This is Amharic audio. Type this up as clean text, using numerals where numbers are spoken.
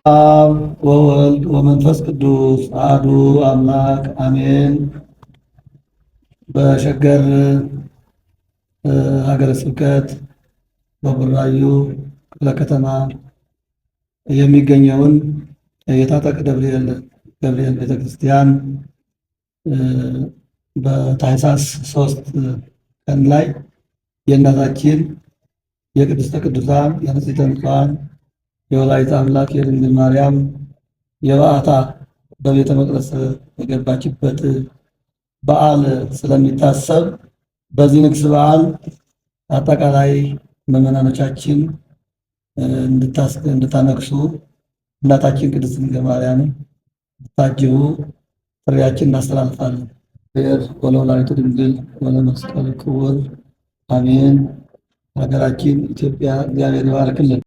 አብ ወወልድ ወመንፈስ ቅዱስ አሐዱ አምላክ አሜን። በሸገር ሀገረ ስብከት በቡራዩ ክፍለ ከተማ የሚገኘውን የታጠቅ ገብርኤል ቤተክርስቲያን በታኅሳስ 3 ቀን ላይ የእናታችን የቅድስተ ቅዱሳን የንጽሕተ ንጹሐን የወላዲተ አምላክ የድንግል ማርያም የበዓታ በቤተ መቅደስ የገባችበት በዓል ስለሚታሰብ በዚህ ንግስ በዓል አጠቃላይ ምዕመናኖቻችን እንድታነግሱ እናታችን ቅድስት ድንግል ማርያምን እንድታጅቡ ጥሪያችን እናስተላልፋለን። ወለወላዲቱ ድንግል ወለመስቀሉ ክቡር አሜን። ሀገራችን ኢትዮጵያ እግዚአብሔር ይባርክልን።